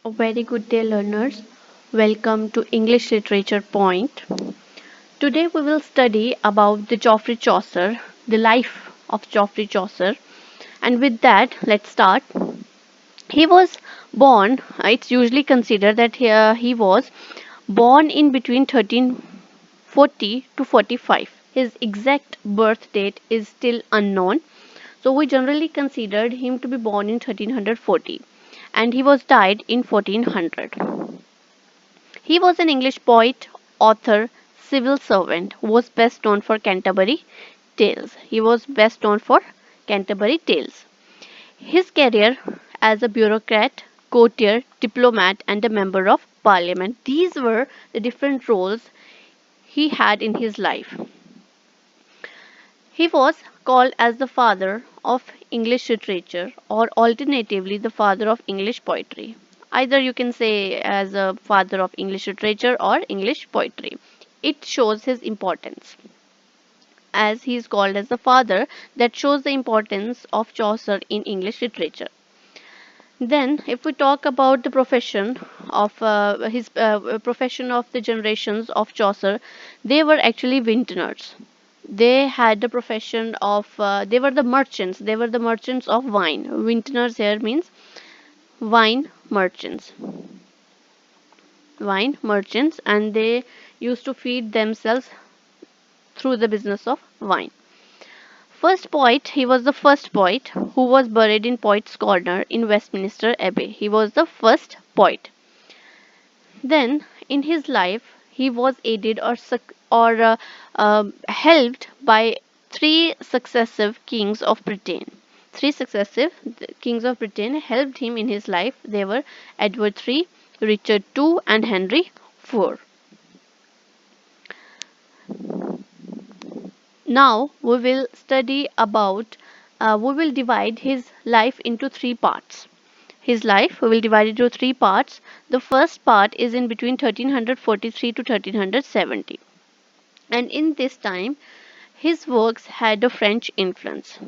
A very good day, learners. Welcome to English Literature Point. Today we will study about the Geoffrey Chaucer, the life of Geoffrey Chaucer. And with that, let's start. He was born, it's usually considered that he was born in between 1340 to 45. His exact birth date is still unknown. So we generally considered him to be born in 1340 and he was died in 1400. He was an English poet, author, civil servant who was best known for Canterbury Tales. He was best known for Canterbury Tales. His career as a bureaucrat, courtier, diplomat, and a member of parliament, these were the different roles he had in his life. He was called as the father of English literature or alternatively the father of English poetry. Either you can say as a father of English literature or English poetry. It shows his importance. As he is called as the father, that shows the importance of Chaucer in English literature. Then, if we talk about the profession of his profession of the generations of Chaucer, they were actually vintners. They had the profession of they were the merchants. They were the merchants of wine. Vintners here means wine merchants, wine merchants, and they used to feed themselves through the business of wine. First poet, he was the first poet who was buried in Poets' Corner in Westminster Abbey. He was the first poet. Then, in his life, he was aided or helped by three successive kings of Britain. Three successive kings of Britain helped him in his life. They were Edward III, Richard II, and Henry IV. Now we will study about, we will divide his life into three parts. His life we will divide into three parts. The first part is in between 1343 to 1370. And in this time, his works had a French influence.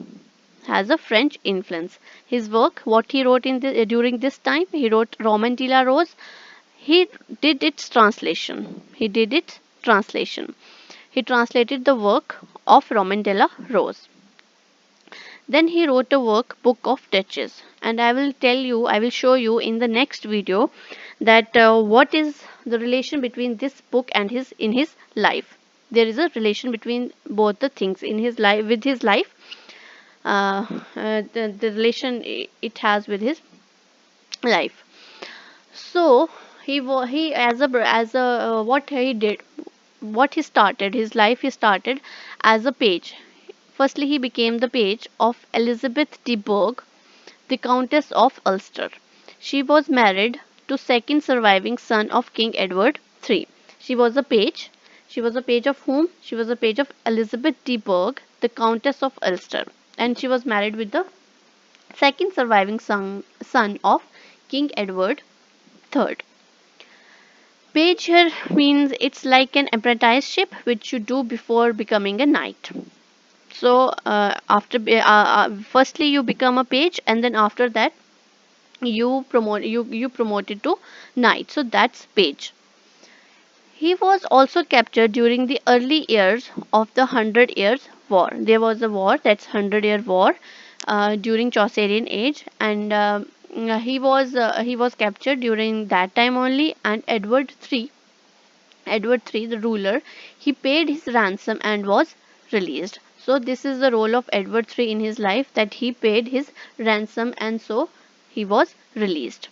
Has a French influence. His work, what he wrote during this time, he wrote Roman de la Rose. He did its translation. He did its translation. He translated the work of Roman de la Rose. Then he wrote a work, Book of Duchess, and I will show you in the next video that what is the relation between this book and his in his life. There is a relation between both the things in his life with his life. The relation it has with his life. So he as a what he did, what he started his life. He started as a page. Firstly, he became the page of Elizabeth de Burgh, the Countess of Ulster. She was married to second surviving son of King Edward III. She was a page. She was a page of whom? She was a page of Elizabeth de Burgh, the Countess of Ulster, and she was married with the second surviving son of King Edward III. Page here means it's like an apprenticeship which you do before becoming a knight. So firstly you become a page, and then after that you promoted to knight. So that's page. He was also captured during the early years of the Hundred Years' War. There was a war, that's Hundred-Year War, during Chaucerian age, and he was captured during that time only. And Edward III, the ruler, he paid his ransom and was released. So this is the role of Edward III in his life, that he paid his ransom and so he was released.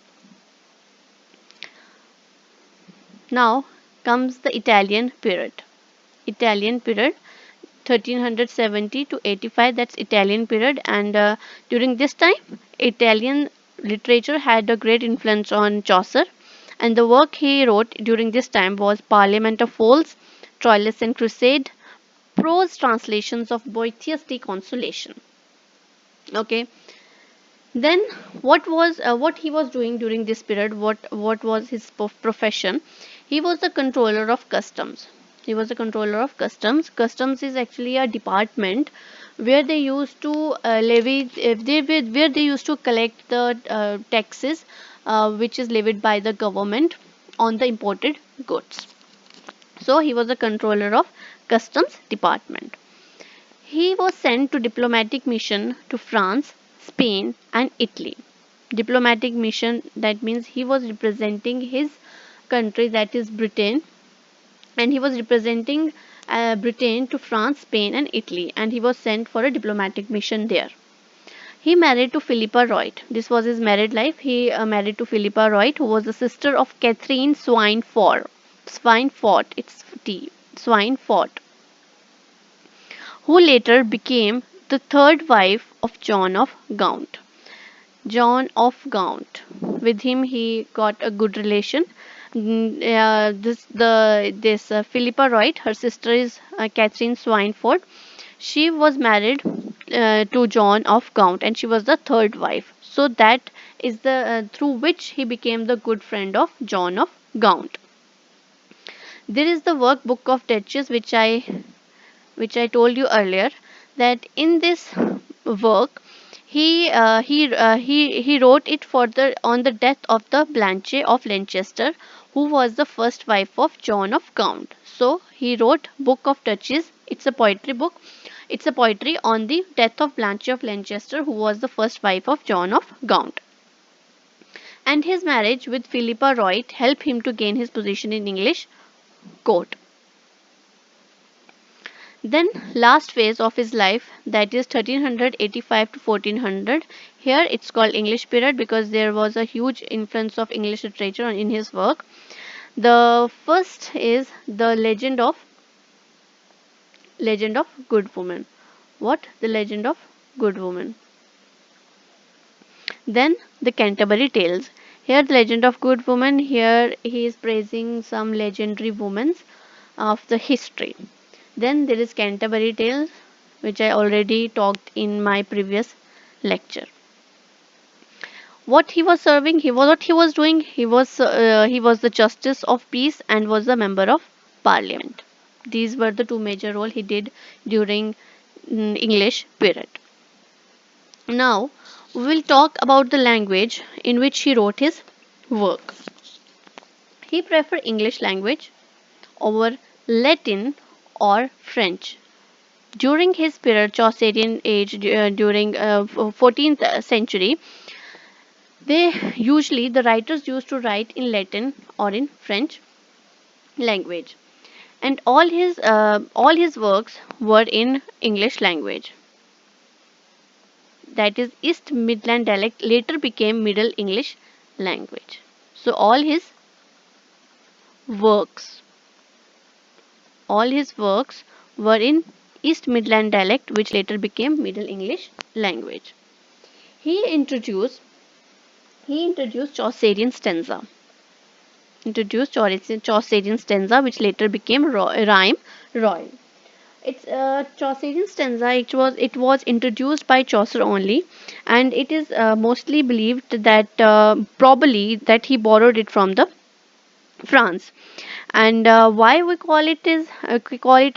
Now comes the Italian period. Italian period 1370 to 85, that's Italian period. And during this time, Italian literature had a great influence on Chaucer, and the work he wrote during this time was Parliament of Fools, Troilus and Crusade, prose translations of Boethius de Consolation. Okay, then what he was doing during this period? What was his profession? He was the controller of customs. He was a controller of customs. Customs is actually a department where they used to levy, where they used to collect the taxes which is levied by the government on the imported goods. So he was a controller of customs department. He was sent to diplomatic mission to France, Spain, and Italy. Diplomatic mission, that means he was representing his country, that is Britain, and he was representing Britain to France, Spain, and Italy, and he was sent for a diplomatic mission there. He married to Philippa Royd. This was his married life. He married to Philippa Royd, who was the sister of Catherine Swineford. Swineford, it's T. Swineford, who later became the third wife of John of Gaunt. John of Gaunt. With him, he got a good relation. This Philippa Wright, her sister is Catherine Swineford. She was married to John of Gaunt, and she was the third wife. So that is the through which he became the good friend of John of Gaunt. There is the workbook of Duchess, which I told you earlier, that in this work he wrote it for the on the death of the Blanche of Lancaster, who was the first wife of John of Gaunt. So he wrote Book of Duchess. It's a poetry book. It's a poetry on the death of Blanche of Lancaster, who was the first wife of John of Gaunt. And his marriage with Philippa Royd helped him to gain his position in English court. Then last phase of his life, that is 1385 to 1400. Here it's called English period because there was a huge influence of English literature in his work. The first is the legend of good woman. What? The legend of good woman. Then the Canterbury Tales. Here the legend of good woman. Here he is praising some legendary women of the history. Then there is Canterbury Tales, which I already talked in my previous lecture. What he was serving, what he was doing. He was the justice of peace and was a member of parliament. These were the two major roles he did during English period. Now we will talk about the language in which he wrote his work. He preferred English language over Latin or French. During his period, Chaucerian age, during 14th century, the writers used to write in Latin or in French language, and all his works were in English language. That is, East Midland dialect later became Middle English language. So works, all his works were in East Midland dialect, which later became Middle English language. He introduced Chaucerian stanza. Chaucerian stanza, which later became rhyme royal. It's Chaucerian stanza. It was introduced by Chaucer only, and it is mostly believed that probably that he borrowed it from the France. And why we call it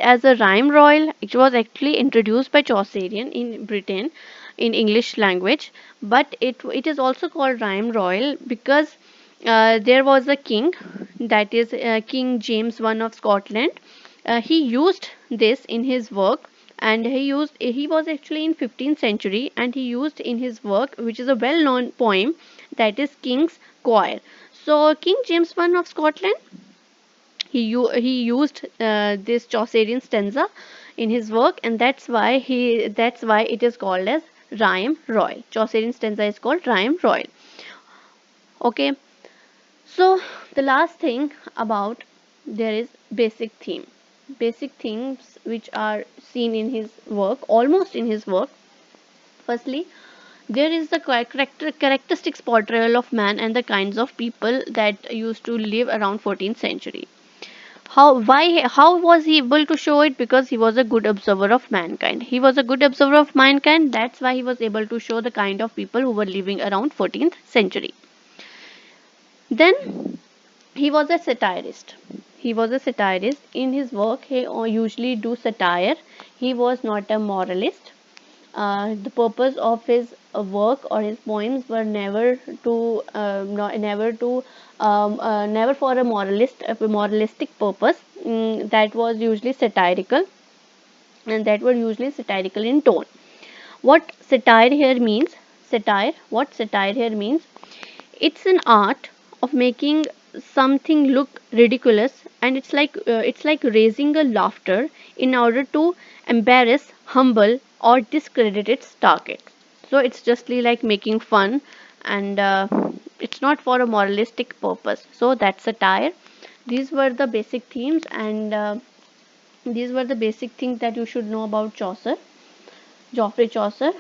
as a rhyme royal? It was actually introduced by Chaucerian in Britain in English language, but it is also called rhyme royal because there was a king, that is King James I of Scotland. He used this in his work, and he was actually in 15th century, and he used in his work, which is a well known poem, that is King's Choir. So King James I of Scotland, he used this Chaucerian stanza in his work, and that's why it is called as rhyme royal. Chaucerian stanza is called rhyme royal. Okay, so the last thing about, there is basic theme. Basic themes which are seen in his work, almost in his work. Firstly, there is the characteristics portrayal of man and the kinds of people that used to live around 14th century. How was he able to show it? Because he was a good observer of mankind. He was a good observer of mankind. That's why he was able to show the kind of people who were living around 14th century. Then He was a satirist. He was a satirist. In his work, he usually do satire. He was not a moralist. The purpose of his work or his poems were never for a moralistic purpose. That was usually satirical, and that were usually satirical in tone. What satire here means? What satire here means? It's an art of making something look ridiculous, and it's like raising a laughter in order to embarrass, humble, or discredit its target. So it's just like making fun, and it's not for a moralistic purpose. So that's satire. These were the basic themes, and these were the basic things that you should know about Geoffrey Chaucer.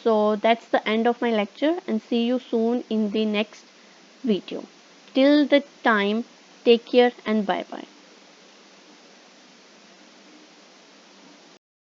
So that's the end of my lecture, and see you soon in the next video. Till the time, take care and bye bye.